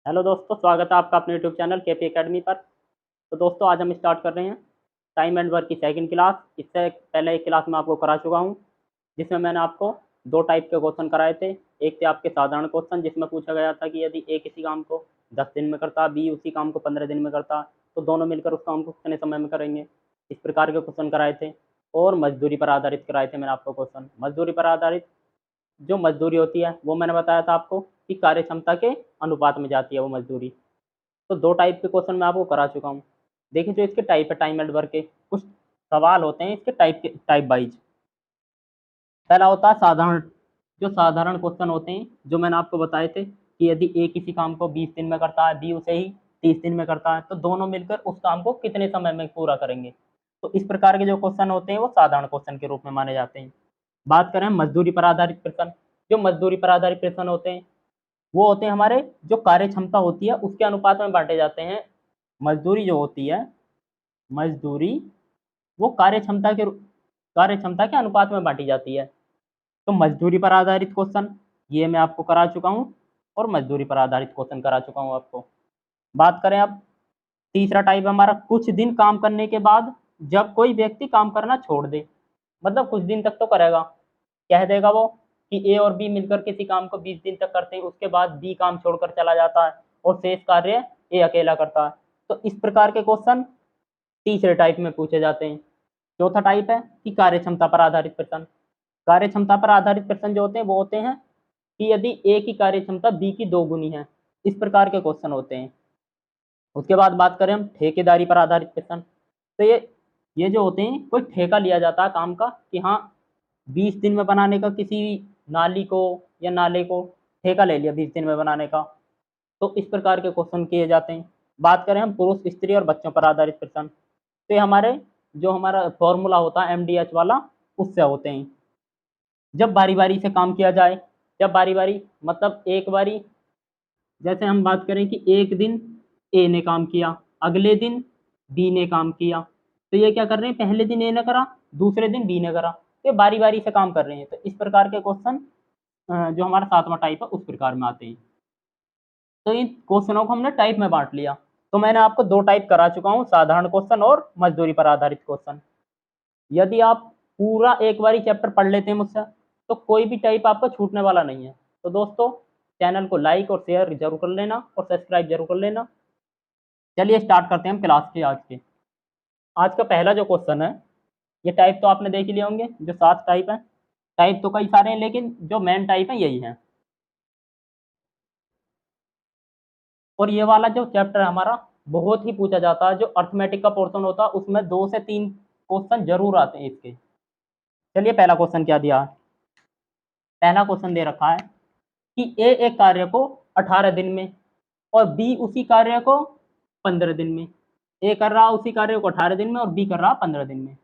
Hello दोस्तों, स्वागत है आपका अपने यूट्यूब चैनल केपी एकेडमी पर। तो दोस्तों, आज हम स्टार्ट कर रहे हैं टाइम एंड वर्क की सेकंड क्लास। इससे पहले एक क्लास में आपको करा चुका हूं, जिसमें मैंने आपको दो टाइप के क्वेश्चन कराए थे। एक थे आपके साधारण क्वेश्चन, जिसमें पूछा गया था कि यदि ए किसी काम को 10 दिन में करता, बी उसी काम को 15 दिन में करता, तो दोनों मिलकर उस काम को कितने समय में करेंगे। इस प्रकार के क्वेश्चन कराए थे। और मजदूरी पर आधारित कराए थे मैंने आपको क्वेश्चन। मजदूरी पर आधारित जो मजदूरी होती है वो मैंने बताया था आपको कि कार्य क्षमता के अनुपात में जाती है वो मजदूरी। तो दो टाइप के क्वेश्चन मैं आपको करा चुका हूँ। देखिए, जो इसके टाइप है टाइम एंड वर्क के, कुछ सवाल होते हैं इसके टाइप वाइज। पहला होता है साधारण। जो साधारण क्वेश्चन होते हैं, जो मैंने आपको बताए थे कि यदि ए किसी काम को 20 दिन में करता है, बी उसे ही 30 दिन में करता है, तो दोनों मिलकर उस काम को कितने समय में पूरा करेंगे। तो इस प्रकार के जो क्वेश्चन होते हैं वो साधारण क्वेश्चन के रूप में माने जाते हैं। बात करें मजदूरी पर आधारित प्रश्न। जो मजदूरी पर आधारित प्रश्न होते हैं वो होते हैं हमारे, जो कार्य क्षमता होती है उसके अनुपात में बांटे जाते हैं। मजदूरी जो होती है, मजदूरी वो कार्य क्षमता के अनुपात में बांटी जाती है। तो मजदूरी पर आधारित क्वेश्चन ये मैं आपको करा चुका हूँ, और मजदूरी पर आधारित क्वेश्चन करा चुका हूँ आपको। बात करें अब, तीसरा टाइप हमारा कुछ दिन काम करने के बाद जब कोई व्यक्ति काम करना छोड़ दे। मतलब कुछ दिन तक तो करेगा, कह देगा वो कि ए और बी मिलकर किसी काम को 20 दिन तक करते हैं, उसके बाद बी काम छोड़कर चला जाता है और शेष कार्य ए अकेला करता है। तो इस प्रकार के क्वेश्चन तीसरे टाइप में पूछे जाते हैं। चौथा टाइप है कि कार्य क्षमता पर आधारित प्रश्न। कार्य क्षमता पर आधारित प्रश्न जो होते हैं वो होते हैं कि यदि ए की कार्य क्षमता बी की 2 गुनी है। इस प्रकार के क्वेश्चन होते हैं। उसके बाद बात करें हम ठेकेदारी पर आधारित प्रश्न। तो ये जो होते हैं, कोई ठेका लिया जाता है काम का कि हाँ 20 दिन में बनाने का, किसी नाली को या नाले को ठेका ले लिया 20 दिन में बनाने का। तो इस प्रकार के क्वेश्चन किए जाते हैं। बात करें हम पुरुष, स्त्री और बच्चों पर आधारित प्रश्न। तो ये हमारे, जो हमारा फॉर्मूला होता है MDH वाला, उससे होते हैं। जब बारी बारी से काम किया जाए, जब बारी बारी मतलब एक बारी, जैसे हम बात करें कि एक दिन ए ने काम किया, अगले दिन बी ने काम किया, तो ये क्या कर रहे हैं, पहले दिन ए ने करा, दूसरे दिन बी ने करा, तो बारी बारी से काम कर रहे हैं। तो इस प्रकार के क्वेश्चन जो हमारा सातवां टाइप है उस प्रकार में आते हैं। तो इन क्वेश्चनों को हमने टाइप में बांट लिया। तो मैंने आपको दो टाइप करा चुका हूँ, साधारण क्वेश्चन और मजदूरी पर आधारित क्वेश्चन। यदि आप पूरा एक बार चैप्टर पढ़ लेते हैं मुझसे, तो कोई भी टाइप आपको छूटने वाला नहीं है। तो दोस्तों, चैनल को लाइक और शेयर जरूर कर लेना और सब्सक्राइब जरूर कर लेना। चलिए स्टार्ट करते हैं हम क्लास के आज का पहला जो क्वेश्चन है, ये टाइप तो आपने देख ही लिए होंगे, जो 7 टाइप है। टाइप तो कई सारे हैं, लेकिन जो मेन टाइप है यही है। और ये वाला जो चैप्टर है हमारा, बहुत ही पूछा जाता है। जो अर्थमेटिक का पोर्शन होता है उसमें 2 से 3 क्वेश्चन जरूर आते हैं इसके। चलिए पहला क्वेश्चन क्या दिया है। पहला क्वेश्चन दे रखा है कि ए एक कार्य को 18 दिन में और बी उसी कार्य को 15 दिन में। ए कर रहा उसी कार्य को 18 दिन में और बी कर रहा 15 दिन में।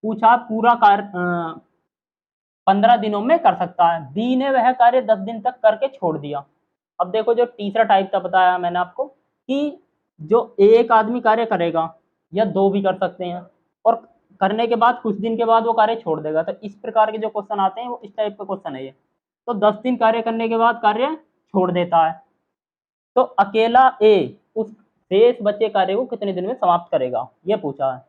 पूछा पूरा कार्य 15 दिनों में कर सकता है, बी ने वह कार्य 10 दिन तक करके छोड़ दिया। अब देखो, जो तीसरा टाइप का बताया मैंने आपको कि जो एक आदमी कार्य करेगा या दो भी कर सकते हैं, और करने के बाद कुछ दिन के बाद वो कार्य छोड़ देगा। तो इस प्रकार के जो क्वेश्चन आते हैं वो इस टाइप का क्वेश्चन है ये। तो 10 दिन कार्य करने के बाद कार्य छोड़ देता है, तो अकेला ए उस शेष बचे कार्य को कितने दिन में समाप्त करेगा, ये पूछा है।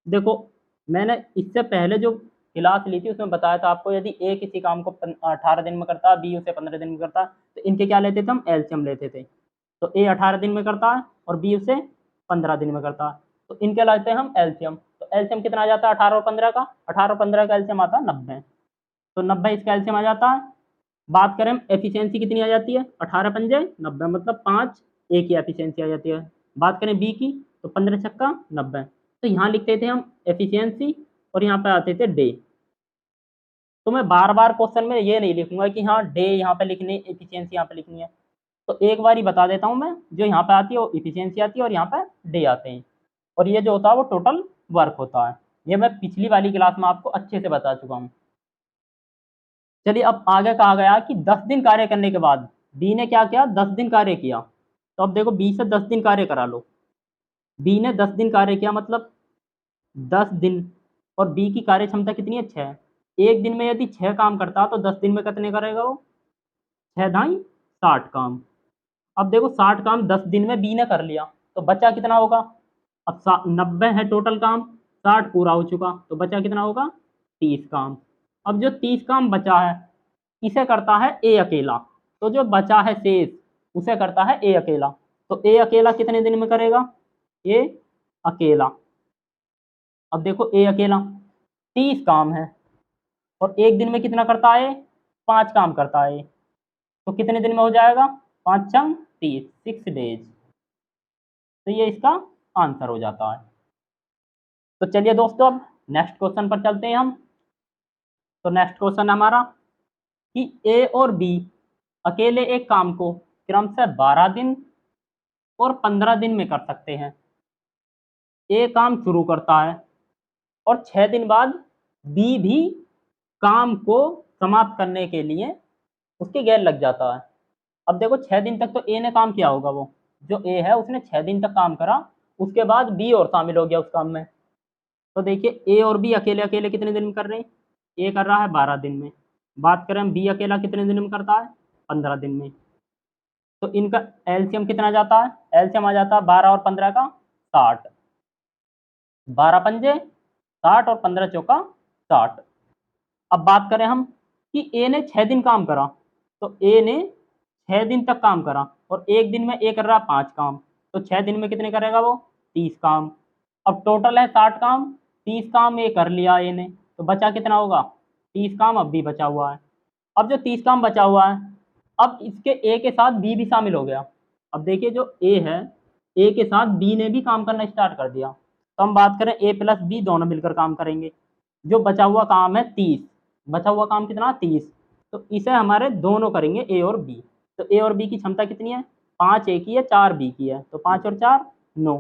देखो, मैंने इससे पहले जो क्लास ली थी उसमें बताया था आपको, यदि ए किसी काम को 18 दिन में करता है, बी उसे 15 दिन में करता है, तो इनके क्या लेते थे हम, एलसीएम लेते थे। तो ए 18 दिन में करता है और बी उसे 15 दिन में करता है, तो इनके लाते हैं हम एलसीएम। तो एलसीएम कितना आ जाता है 18 और 15 का, 18 और 15 का एलसीएम आता है 90। तो 90 इसका एलसीएम आ जाता है। बात करें एफिशिएंसी कितनी आ जाती है, 18 पंजे 90, मतलब 5 ए की एफिशिएंसी आ जाती है। बात करें बी की, तो 15 छक्का 90। तो यहाँ लिखते थे हम एफिशिएंसी और यहाँ पे आते थे डे। तो मैं बार बार क्वेश्चन में ये नहीं लिखूंगा कि हाँ डे यहाँ पे लिखनी है, एफिशिएंसी यहाँ पे लिखनी है। तो एक बार ही बता देता हूँ मैं, जो यहाँ पे आती है वो एफिशिएंसी आती है और यहाँ पे डे आते हैं। और ये जो होता है वो टोटल वर्क होता है। ये मैं पिछली वाली क्लास में आपको अच्छे से बता चुका हूँ। चलिए, अब आगे कहा गया कि 10 दिन कार्य करने के बाद बी ने क्या किया, 10 दिन कार्य किया। तो अब देखो, बी से 10 दिन कार्य करा लो। बी ने 10 दिन कार्य किया, मतलब 10 दिन, और बी की कार्य क्षमता कितनी है, 6। एक दिन में यदि 6 काम करता तो 10 दिन में कितने करेगा वो, 6 दाई 60 काम। अब देखो 60 काम 10 दिन में बी ने कर लिया, तो बचा कितना होगा? अब 90 है टोटल काम, 60 पूरा हो चुका, तो बचा कितना होगा? 30 काम। अब जो 30 काम बचा है इसे करता है ए अकेला, तो जो बचा है शेष उसे करता है ए अकेला। तो ए अकेला कितने दिन में करेगा? ए अकेला, अब देखो ए अकेला 30 काम है और एक दिन में कितना करता है? 5 काम करता है, तो कितने दिन में हो जाएगा? 5 चंग 30, 6 डेज। तो ये इसका आंसर हो जाता है। तो चलिए दोस्तों अब नेक्स्ट क्वेश्चन पर चलते हैं हम। तो नेक्स्ट क्वेश्चन हमारा कि ए और बी अकेले एक काम को क्रमशः 12 दिन और 15 दिन में कर सकते हैं। ए काम शुरू करता है और 6 दिन बाद बी भी काम को समाप्त करने के लिए उसके गैर लग जाता है। अब देखो 6 दिन तक तो ए ने काम किया होगा, वो जो ए है उसने 6 दिन तक काम करा, उसके बाद बी और शामिल हो गया उस काम में। तो देखिए ए और बी अकेले अकेले कितने दिन में कर रहे हैं? ए कर रहा है 12 दिन में, बात करें हम बी अकेला कितने दिन में करता है? 15 दिन में। तो इनका एलसीएम कितना जाता है? एलसीएम आ जाता है 12 और 15 का 60, 12 पंजे 60 और 15 चौका 60। अब बात करें हम कि ए ने 6 दिन काम करा, तो ए ने 6 दिन तक काम करा और एक दिन में ए कर रहा 5 काम, तो 6 दिन में कितने करेगा वो? 30 काम। अब टोटल है 60 काम, 30 काम ए कर लिया ए ने, तो बचा कितना होगा? 30 काम अब भी बचा हुआ है। अब जो 30 काम बचा हुआ है, अब इसके ए के साथ बी भी शामिल हो गया। अब देखिए जो ए है, ए के साथ बी ने भी काम करना स्टार्ट कर दिया, तो हम बात करें ए प्लस बी दोनों मिलकर काम करेंगे। जो बचा हुआ काम है 30, बचा हुआ काम कितना? 30। तो इसे हमारे दोनों करेंगे ए और बी। तो ए और बी की क्षमता कितनी है? 5 ए की है, 4 बी की है, तो 5 और 4 9।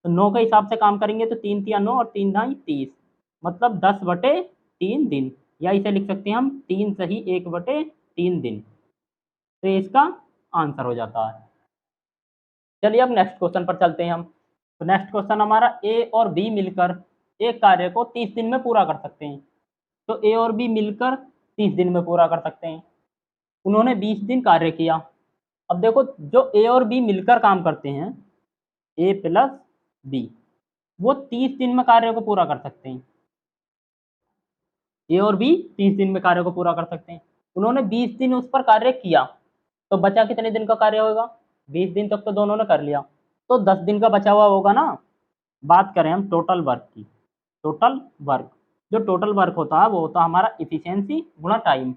तो 9 के हिसाब से काम करेंगे, तो 3 तिया 9 और 3 ढाई 30, मतलब 10/3 दिन, या इसे लिख सकते हैं हम 3 सही 1/3 दिन। तो ये इसका आंसर हो जाता है। चलिए अब नेक्स्ट क्वेश्चन पर चलते हैं हम। तो नेक्स्ट क्वेश्चन हमारा ए और बी मिलकर एक कार्य को 30 दिन में पूरा कर सकते हैं। तो ए और बी मिलकर 30 दिन में पूरा कर सकते हैं। उन्होंने 20 दिन कार्य किया। अब देखो जो ए और बी मिलकर काम करते हैं, ए प्लस बी, वो 30 दिन में कार्य को पूरा कर सकते हैं। ए और बी 30 दिन में कार्य को पूरा कर सकते हैं। उन्होंने 20 दिन उस पर कार्य किया, तो बचा कितने दिन का कार्य होगा? 20 दिन तक तो दोनों ने कर लिया, तो 10 दिन का बचा हुआ होगा ना। बात करें हम टोटल वर्क की, टोटल वर्क, जो टोटल वर्क होता है वो होता है हमारा इफिशियंसी गुणा टाइम।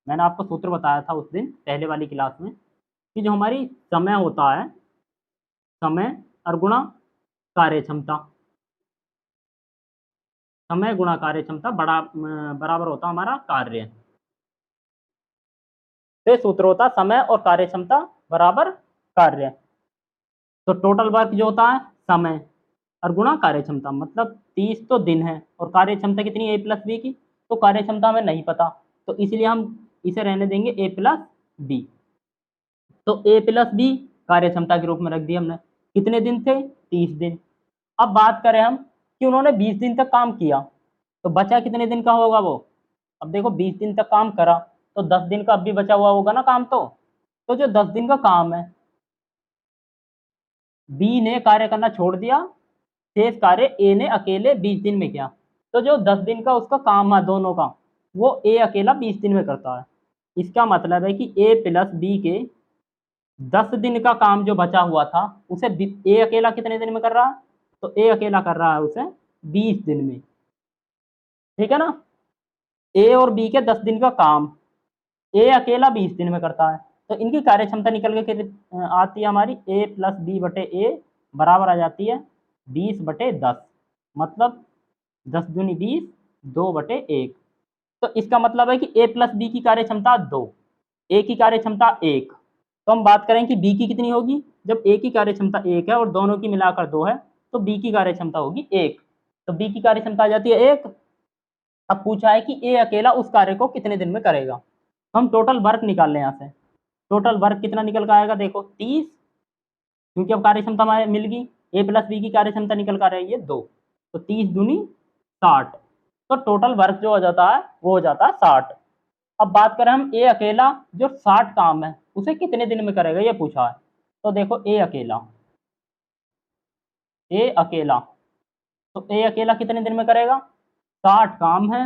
मैंने आपको सूत्र बताया था उस दिन पहले वाली क्लास में कि जो हमारी समय होता है, समय और गुणा कार्य क्षमता, समय गुणा कार्य क्षमता बराबर होता हमारा कार्य। तो सूत्र होता है समय और कार्य क्षमता बराबर कार्य। तो टोटल वर्क जो होता है समय और गुणा कार्य क्षमता, मतलब 30 तो दिन है और कार्य क्षमता कितनी है ए प्लस बी की, तो कार्य क्षमता हमें नहीं पता, तो इसलिए हम इसे रहने देंगे ए प्लस बी। तो ए प्लस बी कार्य क्षमता के रूप में रख दिया हमने। कितने दिन थे? 30 दिन। अब बात करें हम कि उन्होंने 20 दिन तक काम किया, तो बचा कितने दिन का होगा वो? अब देखो 20 दिन तक काम करा, तो 10 दिन का अब भी बचा हुआ होगा ना काम। तो जो 10 दिन का काम है, बी ने कार्य करना छोड़ दिया, शेष कार्य ए ने अकेले 20 दिन में किया। तो जो 10 दिन का उसका काम है दोनों का, वो ए अकेला 20 दिन में करता है। इसका मतलब है कि ए प्लस बी के 10 दिन का काम जो बचा हुआ था उसे ए अकेला कितने दिन में कर रहा है? तो ए अकेला कर रहा है उसे 20 दिन में, ठीक है ना। ए और बी के 10 दिन का काम ए अकेला 20 दिन में करता है, तो इनकी कार्य क्षमता निकल के आती है हमारी ए प्लस बी बटे ए बराबर आ जाती है 20/10, मतलब 10 दूनी 20, 2/1। तो इसका मतलब है कि ए प्लस बी की कार्य क्षमता 2, ए की कार्य क्षमता 1। तो हम बात करें कि बी की कितनी होगी? जब ए की कार्य क्षमता 1 है और दोनों की मिलाकर 2 है, तो बी की कार्य क्षमता होगी 1। तो बी की कार्य क्षमता आ जाती है 1। अब पूछा है कि ए अकेला उस कार्य को कितने दिन में करेगा, तो हम टोटल वर्क निकाल लें यहाँ से। टोटल वर्क कितना निकल कर आएगा? देखो 30, क्योंकि अब कार्य क्षमता हमारे मिल गई, ए प्लस बी की कार्य क्षमता निकल कर रही है 2, तो 30 दूनी 60। तो टोटल वर्क जो हो जाता है वो हो जाता है 60। अब बात करें हम ए अकेला जो 60 काम है उसे कितने दिन में करेगा, ये पूछा है। तो देखो ए अकेला, तो ए अकेला कितने दिन में करेगा? 60 काम है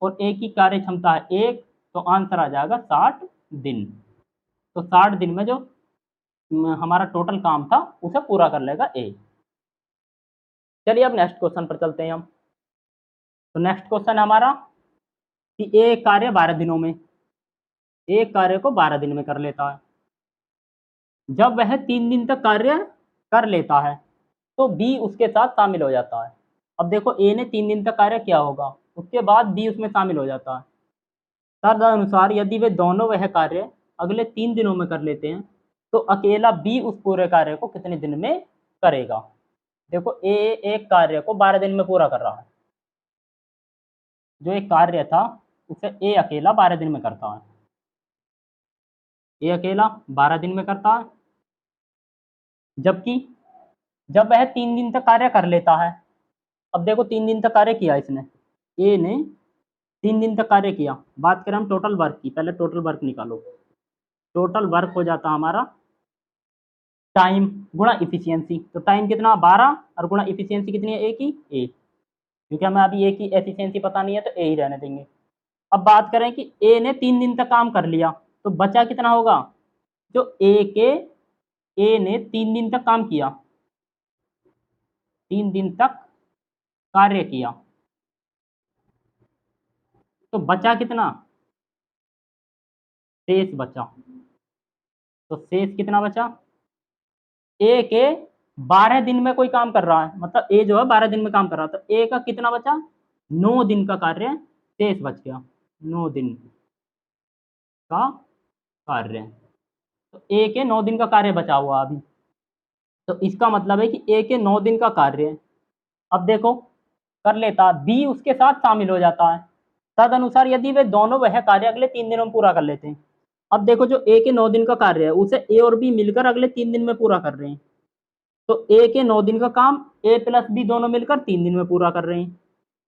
और ए की कार्य क्षमता है 1, तो आंसर आ जाएगा 60 दिन। तो 60 दिन में जो हमारा टोटल काम था उसे पूरा कर लेगा ए। चलिए अब नेक्स्ट क्वेश्चन पर चलते हैं हम। तो नेक्स्ट क्वेश्चन है हमारा कि ए कार्य 12 दिनों में, एक कार्य को 12 दिन में कर लेता है। जब वह 3 दिन तक कार्य कर लेता है तो बी उसके साथ शामिल हो जाता है। अब देखो ए ने 3 दिन तक कार्य किया होगा, उसके बाद बी उसमें शामिल हो जाता है। तदनुसार यदि वे दोनों वह कार्य अगले 3 दिनों में कर लेते हैं तो अकेला बी उस पूरे कार्य को कितने दिन में करेगा? देखो ए एक कार्य को 12 दिन में पूरा कर रहा है, जो एक कार्य था उसे ए अकेला 12 दिन में करता है। ए अकेला 12 दिन में करता है, जबकि जब वह 3 दिन तक कार्य कर लेता है। अब देखो 3 दिन तक कार्य किया इसने, ए ने 3 दिन तक कार्य किया। बात करें हम टोटल वर्क की, पहले टोटल वर्क निकालो। टोटल वर्क हो जाता हमारा टाइम गुणा इफिशियंसी। तो टाइम कितना 12 और गुणा इफिशियंसी कितनी है ए की, ए, क्योंकि हमें अभी ए की एफिशिएंसी पता नहीं है तो ए ही रहने देंगे। अब बात करें कि ए ने 3 दिन तक काम कर लिया तो बचा कितना होगा? जो ए ने 3 दिन तक काम किया, 3 दिन तक कार्य किया, तो बचा कितना? शेष बचा। तो शेष कितना बचा? ए के 12 दिन में कोई काम कर रहा है, मतलब ए जो है 12 दिन में काम कर रहा था, तो ए का कितना बचा? 9 दिन का कार्य शेष बच गया, 9 दिन का कार्य। तो ए के 9 दिन का कार्य बचा हुआ अभी, तो इसका मतलब है कि ए के 9 दिन का कार्य अब देखो कर लेता, बी उसके साथ शामिल हो जाता है। तद अनुसार यदि वे दोनों वह कार्य अगले 3 दिनों में पूरा कर लेते हैं। अब देखो जो ए के 9 दिन का कार्य है उसे ए और बी मिलकर अगले 3 दिन में पूरा कर रहे हैं, तो ए के 9 दिन का काम ए प्लस बी दोनों मिलकर 3 दिन में पूरा कर रहे हैं।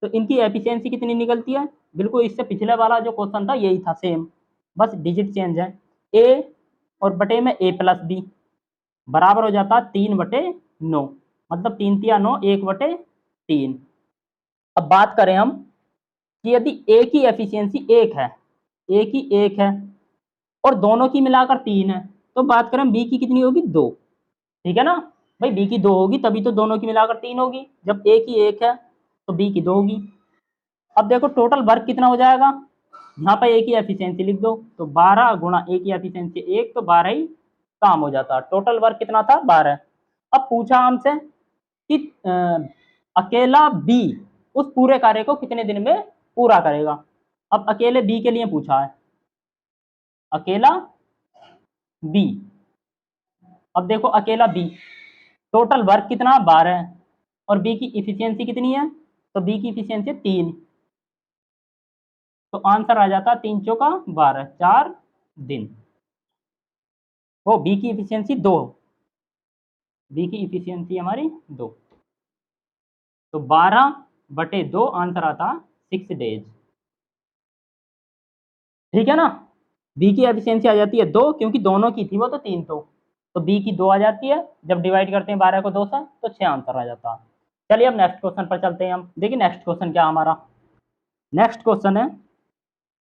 तो इनकी एफिशिएंसी कितनी निकलती है? बिल्कुल इससे पिछले वाला जो क्वेश्चन था यही था, सेम, बस डिजिट चेंज है। ए और बटे में ए प्लस बी बराबर हो जाता 3/9, मतलब 3 तिया 9, 1/3। अब बात करें हम कि यदि ए की एफिशिएंसी 1 है, ए की 1 है और दोनों की मिलाकर 3 है, तो बात करें बी की कितनी होगी? 2। ठीक है ना भाई, बी की 2 होगी तभी तो दोनों की मिलाकर 3 होगी। जब ए की 1 है तो बी की 2 होगी। अब देखो टोटल वर्क कितना हो जाएगा, यहाँ पर ए की एफिशिएंसी लिख दो, तो 12 गुणा ए की एफिशिएंसी 1, तो 12 ही काम हो जाता। टोटल वर्क कितना था? 12। अब पूछा हमसे कि अकेला बी उस पूरे कार्य को कितने दिन में पूरा करेगा। अब अकेले बी के लिए पूछा है, अकेला बी। अब देखो अकेला बी, टोटल वर्क कितना 12 है और बी की इफिशियंसी कितनी है? तो बी की इफिशियंसी 3, तो आंसर आ जाता 3 चौका 12, 4 दिन। वो बी की इफिशियंसी 2, बी की इफिशियंसी हमारी 2, तो 12/2 आंसर आता 6 डेज। ठीक है ना, बी की एफिशिएंसी आ जाती है 2, क्योंकि दोनों की थी वो तो 3, तो बी की 2 आ जाती है। जब डिवाइड करते हैं 12 को 2 से तो 6 आंसर आ जाता है। चलिए अब नेक्स्ट क्वेश्चन पर चलते हैं हम। देखिए नेक्स्ट क्वेश्चन क्या हमारा, नेक्स्ट क्वेश्चन है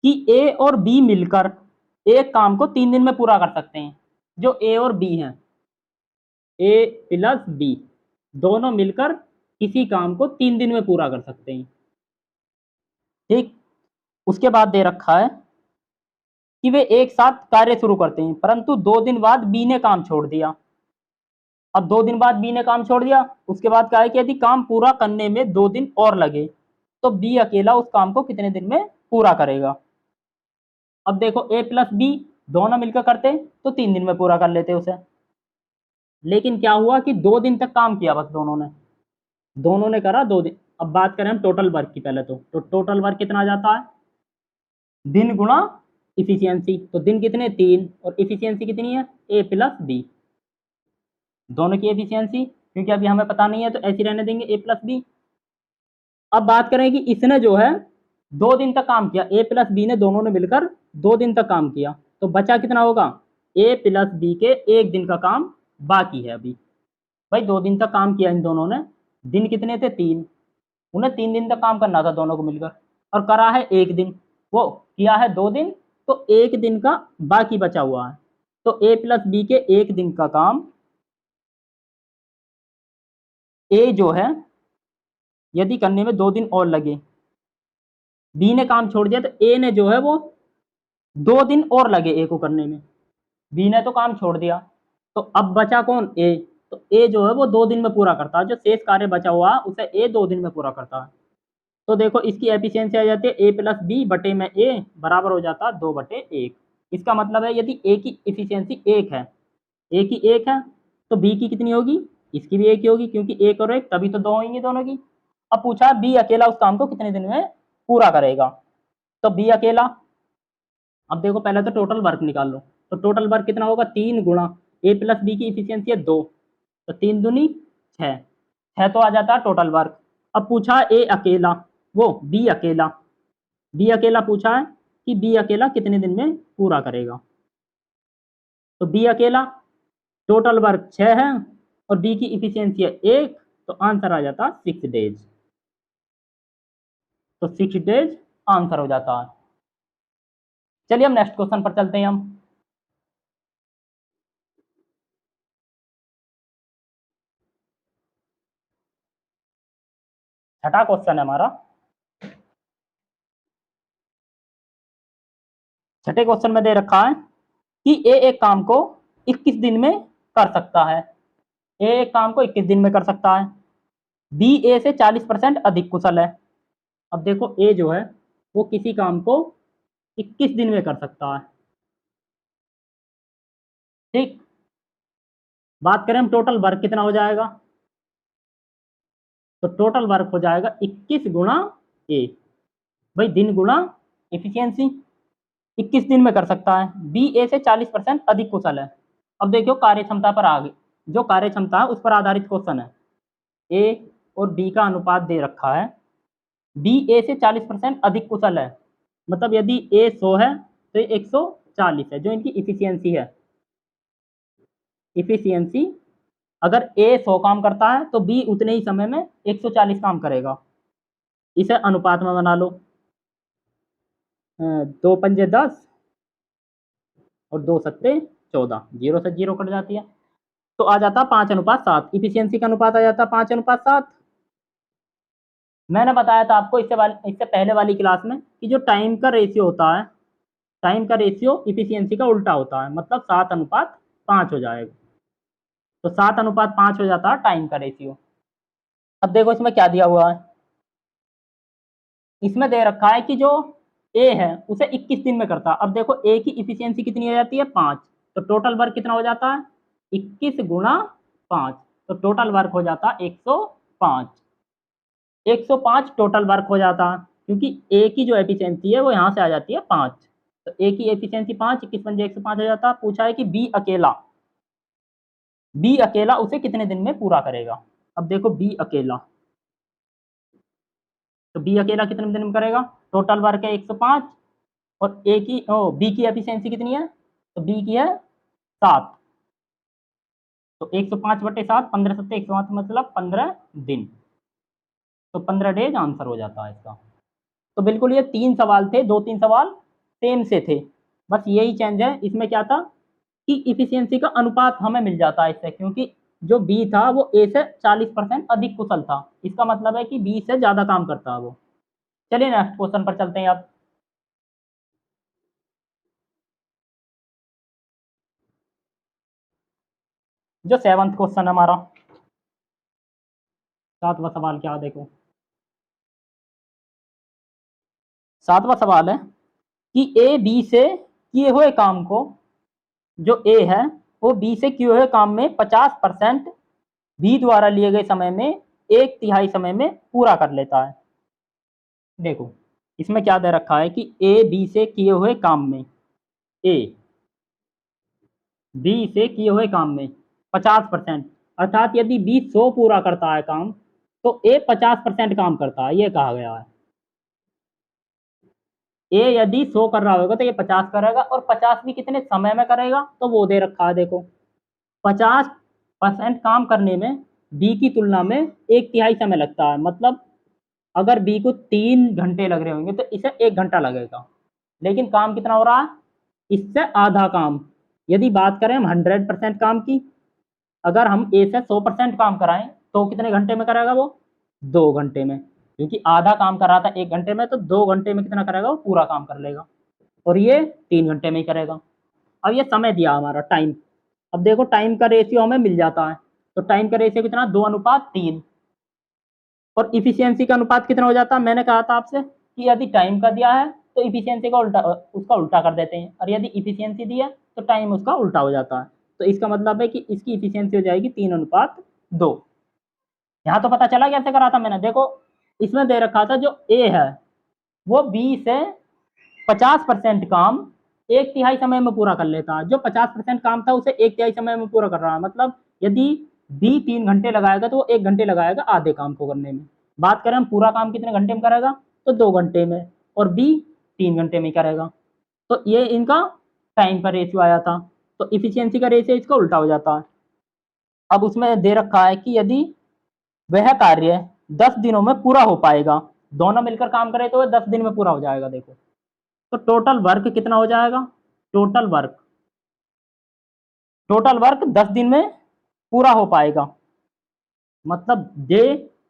कि ए और बी मिलकर एक काम को 3 दिन में पूरा कर सकते हैं। जो ए और बी हैं, ए प्लस बी दोनों मिलकर किसी काम को 3 दिन में पूरा कर सकते हैं। ठीक, उसके बाद दे रखा है कि वे एक साथ कार्य शुरू करते हैं, परंतु 2 दिन बाद बी ने काम छोड़ दिया। अब 2 दिन बाद बी ने काम छोड़ दिया, उसके बाद क्या है कि यदि काम पूरा करने में 2 दिन और लगे तो बी अकेला उस काम को कितने दिन में पूरा करेगा। अब देखो ए प्लस बी दोनों मिलकर करते तो 3 दिन में पूरा कर लेते उसे, लेकिन क्या हुआ कि 2 दिन तक काम किया बस दोनों ने करा 2 दिन। अब बात करें हम टोटल वर्क की पहले, तो टोटल वर्क कितना आ जाता है? दिन गुणा इफिशियंसी, तो दिन कितने 3 और इफिशियंसी कितनी है? ए प्लस बी, दोनों की एफिशिएंसी, क्योंकि अभी हमें पता नहीं है तो ऐसे रहने देंगे ए प्लस बी। अब बात करें कि इसने जो है 2 दिन तक काम किया, ए प्लस बी ने दोनों ने मिलकर 2 दिन तक काम किया, तो बचा कितना होगा? ए प्लस बी के 1 दिन का काम बाकी है अभी। भाई 2 दिन तक काम किया इन दोनों ने, दिन कितने थे 3, उन्हें 3 दिन तक काम करना था दोनों को मिलकर, और करा है 1 दिन, वो किया है 2 दिन, तो 1 दिन का बाकी बचा हुआ है। तो ए प्लस बी के 1 दिन का काम ए जो है यदि करने में 2 दिन और लगे, बी ने काम छोड़ दिया तो ए ने जो है वो 2 दिन और लगे ए को करने में, बी ने तो काम छोड़ दिया, तो अब बचा कौन, ए। तो ए जो है वो 2 दिन में पूरा करता है, जो शेष कार्य बचा हुआ है उसे ए 2 दिन में पूरा करता है। तो देखो इसकी एफिशिएंसी आ जाती है ए प्लस बी बटे में ए बराबर हो जाता है 2/1। इसका मतलब है यदि ए की एफिशिएंसी 1 है, ए की 1 है, तो बी की कितनी होगी, इसकी भी 1 ही होगी, क्योंकि 1 और 1 तभी तो 2 होंगी दोनों की। अब पूछा है बी अकेला उस काम को कितने दिन में पूरा करेगा, तो बी अकेला, अब देखो पहले तो टोटल वर्क निकाल लो, तो टोटल वर्क कितना होगा, 3 गुणा ए प्लस बी की इफिशियंसी है 2, तो 3 दूनी 6, 6 तो आ जाता है टोटल वर्क। अब पूछा ए अकेला, वो बी अकेला पूछा है कि बी अकेला कितने दिन में पूरा करेगा, तो बी अकेला टोटल वर्क 6 है और बी की इफिशियंसी है 1, तो आंसर आ जाता 6 डेज, तो 6 डेज आंसर हो जाता है। चलिए हम नेक्स्ट क्वेश्चन पर चलते हैं हम। छठा क्वेश्चन है हमारा। छठे क्वेश्चन में दे रखा है कि ए एक काम को 21 दिन में कर सकता है, ए एक काम को 21 दिन में कर सकता है, बी ए से 40% अधिक कुशल है। अब देखो ए जो है वो किसी काम को 21 दिन में कर सकता है, ठीक। बात करें हम टोटल वर्क कितना हो जाएगा, तो टोटल वर्क हो जाएगा 21 गुणा ए, भाई दिन गुणा एफिशिएंसी, 21 दिन में कर सकता है, बी ए से 40% अधिक कुशल है। अब देखो कार्य क्षमता पर आ गई, जो कार्य क्षमता है उस पर आधारित क्वेश्चन है, ए और बी का अनुपात दे रखा है, बी ए से 40% अधिक कुशल है, मतलब यदि ए 100 है तो ये 140 है, जो इनकी इफिशियंसी है। इफिशियंसी अगर ए 100 काम करता है तो बी उतने ही समय में 140 काम करेगा, इसे अनुपात में बना लो, 2 पंजे 10 और 2 सत्ते 14, 0 से 0 कट जाती है, तो आ जाता 5:7, इफिशियंसी का अनुपात आ जाता 5:7। मैंने बताया था आपको इससे पहले वाली क्लास में कि जो टाइम का रेशियो होता है, टाइम का रेशियो इफिशियंसी का उल्टा होता है, मतलब 7:5 हो जाएगा, तो 7:5 हो जाता है टाइम का रेशियो। अब देखो इसमें क्या दिया हुआ है, इसमें दे रखा है कि जो ए है उसे 21 दिन में करता है। अब देखो ए की इफिशियंसी कितनी हो जाती है 5, तो टोटल वर्क कितना हो जाता है 21 गुणा 5, तो टोटल वर्क हो जाता है 105, 105 टोटल वर्क हो जाता है, क्योंकि ए की जो एफिशिएंसी है वो यहाँ से आ जाती है 5, तो ए की एफिशिएंसी 5, 21 पंजे 105 हो जाता है। पूछा है कि बी अकेला उसे कितने दिन में पूरा करेगा। अब देखो बी अकेला, तो बी अकेला कितने दिन में करेगा, टोटल वर्क है 105 और ए की बी की एफिशिएंसी कितनी है, तो बी की है 7, तो 105/7, 15 7 108, मतलब 15 दिन, तो 15 डेज आंसर हो जाता है इसका। तो बिल्कुल ये 3 सवाल थे, 2-3 सवाल सेम से थे, बस यही चेंज है, इसमें क्या था कि इफिशियंसी का अनुपात हमें मिल जाता है इससे, क्योंकि जो बी था वो ए से 40% अधिक कुशल था, इसका मतलब है कि बी से ज़्यादा काम करता है वो। चलिए नेक्स्ट क्वेश्चन पर चलते हैं अब। जो 7वां क्वेश्चन है हमारा, 7वां सवाल क्या है देखो, 7वां सवाल है कि ए बी से किए हुए काम को, जो ए है वो बी से किए हुए काम में 50% बी द्वारा लिए गए समय में 1/3 समय में पूरा कर लेता है। देखो इसमें क्या दे रखा है कि ए बी से किए हुए काम में, ए बी से किए हुए काम में 50%, अर्थात यदि बी 100 पूरा करता है काम तो ए 50% काम करता है, ये कहा गया है। ए यदि 100 कर रहा होगा तो ये 50 करेगा, और 50 भी कितने समय में करेगा, तो वो दे रखा है देखो 50 परसेंट काम करने में बी की तुलना में 1/3 समय लगता है। मतलब अगर बी को 3 घंटे लग रहे होंगे तो इसे 1 घंटा लगेगा, लेकिन काम कितना हो रहा है, इससे आधा काम। यदि बात करें हम 100% काम की, अगर हम ए से 100% काम कराएं तो कितने घंटे में करेगा वो, 2 घंटे में। क्योंकि आधा काम कर रहा था 1 घंटे में, तो 2 घंटे में कितना करेगा वो, पूरा काम कर लेगा। और ये 3 घंटे में ही करेगा। अब ये समय दिया हमारा टाइम। अब देखो टाइम का रेशियो हमें मिल जाता है, तो टाइम का रेशियो कितना, 2:3। और इफिशियंसी का अनुपात कितना हो जाता है, मैंने कहा था आपसे कि यदि टाइम का दिया है तो इफिशियंसी का उल्टा, उसका उल्टा कर देते हैं, और यदि इफिशियंसी दी है तो टाइम उसका उल्टा हो जाता है। तो इसका मतलब है कि इसकी इफिशियंसी हो जाएगी 3:2। यहाँ तो पता चला कैसे करा था मैंने, देखो इसमें दे रखा था जो ए है वो बी से 50% काम 1/3 समय में पूरा कर लेता है। जो 50% काम था उसे 1/3 समय में पूरा कर रहा है। मतलब यदि बी 3 घंटे लगाएगा तो वो 1 घंटे लगाएगा आधे काम को करने में। बात करें हम पूरा काम कितने घंटे में करेगा, तो 2 घंटे में, और बी 3 घंटे में करेगा। तो ये इनका टाइम का रेशियो आया था। तो इफिशियंसी का रेशियो इसका उल्टा हो जाता है। अब उसमें दे रखा है कि यदि वह कार्य 10 दिनों में पूरा हो पाएगा, दोनों मिलकर काम करें तो वह 10 दिन में पूरा हो जाएगा। देखो तो टोटल वर्क कितना हो जाएगा, टोटल वर्क, टोटल वर्क 10 दिन में पूरा हो पाएगा। मतलब जे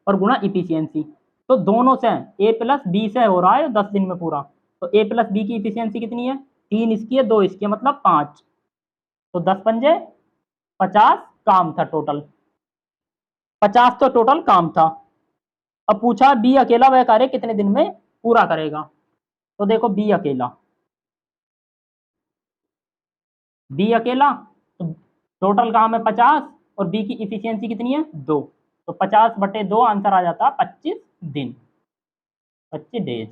और गुणा इफिशियंसी, तो दोनों से ए प्लस बी से हो रहा है 10 दिन में पूरा। तो ए प्लस बी की इफिशियंसी कितनी है, 3 इसकी है, 2 इसकी है, मतलब 5। तो 10×5 = 50 काम था टोटल, 50 तो टोटल काम था। अब पूछा बी अकेला वह कार्य कितने दिन में पूरा करेगा। तो देखो बी अकेला, बी अकेला, तो टोटल काम है 50 और बी की इफिशियंसी कितनी है, 2। तो 50/2 आंसर आ जाता है 25 दिन, 25 डेज।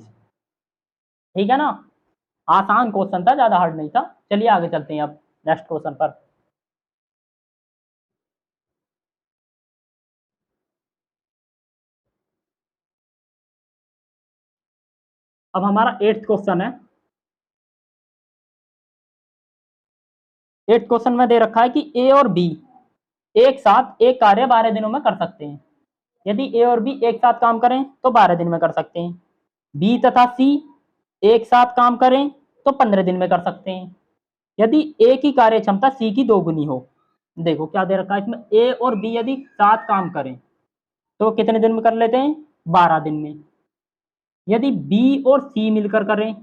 ठीक है ना, आसान क्वेश्चन था, ज्यादा हार्ड नहीं था। चलिए आगे चलते हैं अब नेक्स्ट क्वेश्चन पर। अब हमारा 8th क्वेश्चन है। 8th क्वेश्चन में दे रखा है कि ए और बी एक साथ एक कार्य 12 दिनों में कर सकते हैं। यदि ए और बी एक साथ काम करें तो 12 दिन में कर सकते हैं। बी तथा सी एक साथ काम करें तो 15 दिन में कर सकते हैं। यदि ए की कार्य क्षमता सी की 2 गुनी हो। देखो क्या दे रखा है इसमें, ए और बी यदि साथ काम करें तो कितने दिन में कर लेते हैं, 12 दिन में। यदि बी और सी मिलकर करें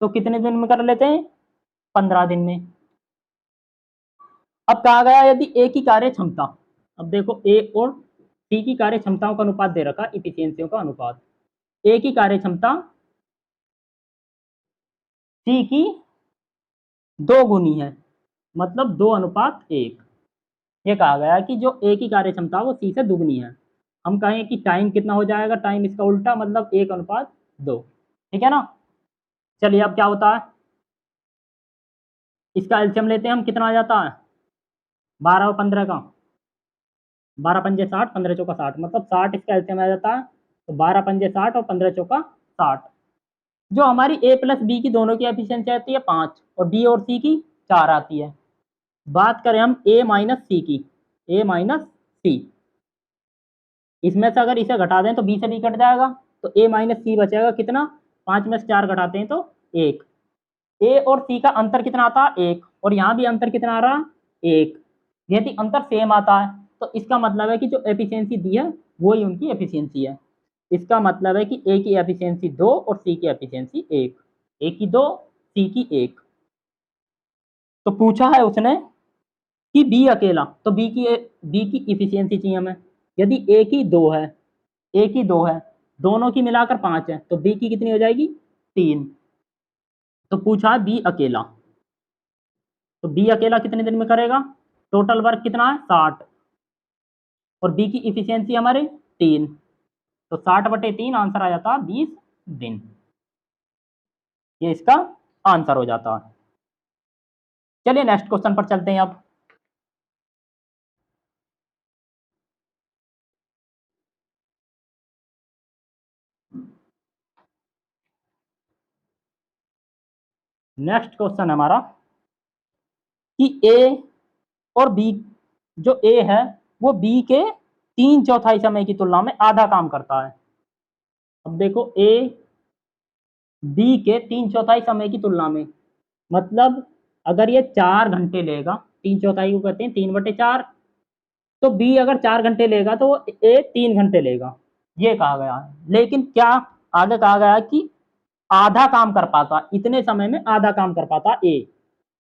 तो कितने दिन में कर लेते हैं, 15 दिन में। अब कहा गया यदि ए की कार्य क्षमता, अब देखो ए और सी की कार्य क्षमताओं का अनुपात दे रखा, इफिशियंसियों का अनुपात। ए की कार्य क्षमता सी की 2 गुनी है, मतलब 2:1। ये कहा गया कि जो ए की कार्य क्षमता वो सी से दुगनी है। हम कहें कि टाइम कितना हो जाएगा, टाइम इसका उल्टा, मतलब 1:2। ठीक है ना। चलिए अब क्या होता है, इसका एलसीएम लेते हैं हम, कितना आ जाता है, 12 और 15 का, 12×5 = 60, 15×4 = 60, मतलब 60 इसका एलसीएम आ जाता है। तो 12×5 = 60 और 15×4 = 60। जो हमारी ए प्लस बी की दोनों की एफिशिएंसी आती है 5, और बी और सी की 4 आती है। बात करें हम ए माइनस सी की, ए माइनस सी, इसमें से अगर इसे घटा दें तो बी से बी कट जाएगा, तो ए माइनस सी बचेगा कितना, 5 में से 4 घटाते हैं तो 1। ए और सी का अंतर कितना आता है, 1, और यहाँ भी अंतर कितना आ रहा है, 1। यदि अंतर सेम आता है तो इसका मतलब है कि जो एफिशिएंसी दी है वही उनकी एफिशिएंसी है। इसका मतलब है कि ए की एफिशिएंसी 2 और सी की एफिशिएंसी 1, ए की 2, सी की 1। तो पूछा है उसने कि बी अकेला, तो बी की इफिशियंसी चाहिए हमें। यदि ए की 2 है, ए की 2 है, दोनों की मिलाकर 5 है, तो बी की कितनी हो जाएगी, 3। तो पूछा है बी अकेला, तो बी अकेला कितने दिन में करेगा, टोटल वर्क कितना है, 60, और बी की इफिशियंसी हमारे 3। तो 60/3 आंसर आ जाता है 20 दिन। ये इसका आंसर हो जाता है। चलिए नेक्स्ट क्वेश्चन पर चलते हैं अब। नेक्स्ट क्वेश्चन हमारा कि ए और बी जो ए है वो बी के 3/4 समय की तुलना में आधा काम करता है। अब देखो ए बी के 3/4 समय की तुलना में, मतलब अगर ये 4 घंटे लेगा, 3/4 को कहते हैं 3/4, तो बी अगर 4 घंटे लेगा तो ए 3 घंटे लेगा, ये कहा गया है। लेकिन क्या आगे कहा गया है कि आधा काम कर पाता, इतने समय में आधा काम कर पाता ए,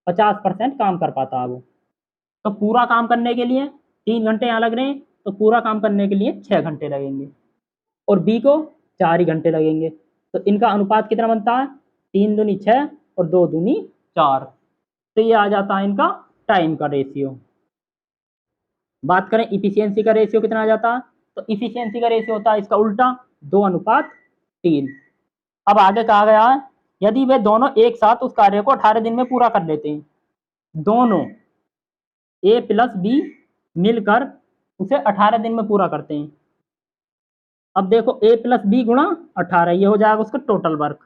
50% काम कर पाता है वो। तो पूरा काम करने के लिए 3 घंटे यहाँ लग रहे हैं, तो पूरा काम करने के लिए 6 घंटे लगेंगे, और बी को 4 ही घंटे लगेंगे। तो इनका अनुपात कितना बनता है? 3 दूनी 6 और 2 दूनी 4। तो ये आ जाता है इनका टाइम का रेशियो। बात करें इफिशियंसी का रेशियो कितना आ जाता है, तो इफिशियंसी का रेशियो होता है इसका उल्टा, 2:3। अब आगे कहा गया है यदि वे दोनों एक साथ उस कार्य को 18 दिन में पूरा कर लेते हैं, दोनों ए प्लस बी मिलकर उसे 18 दिन में पूरा करते हैं। अब देखो ए प्लस बी गुणा 18, ये हो जाएगा उसका टोटल वर्क।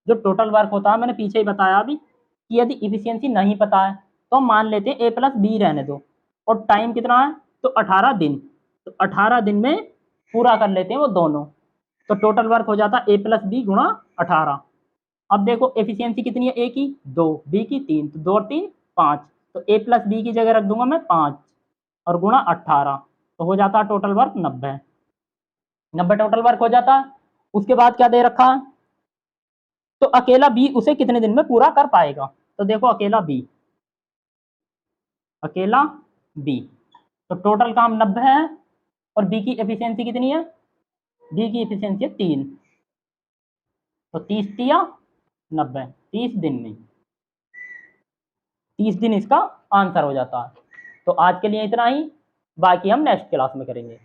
जो टोटल वर्क होता है मैंने पीछे ही बताया अभी कि यदि इफिशियंसी नहीं पता है तो हम मान लेते हैं ए प्लस बी रहने दो, और टाइम कितना है तो 18 दिन, तो 18 दिन में पूरा कर लेते हैं वो दोनों, तो टोटल वर्क हो जाता है ए प्लस बी गुणा 18। अब देखो एफिशिएंसी कितनी है, ए की 2, बी की 3, तो 2 और 3 5, तो ए प्लस बी की जगह रख दूंगा मैं 5 और गुणा 18, तो हो जाता है टोटल वर्क 90 टोटल वर्क हो जाता है। उसके बाद क्या दे रखा है, तो अकेला बी उसे कितने दिन में पूरा कर पाएगा, तो देखो अकेला बी, तो टोटल काम 90 है, और बी की एफिशिएंसी कितनी है, बी की एफिशिएंसी है 3, तो 30 तिया 90, 30 दिन में, 30 दिन इसका आंसर हो जाता है। तो आज के लिए इतना ही, बाकी हम नेक्स्ट क्लास में करेंगे।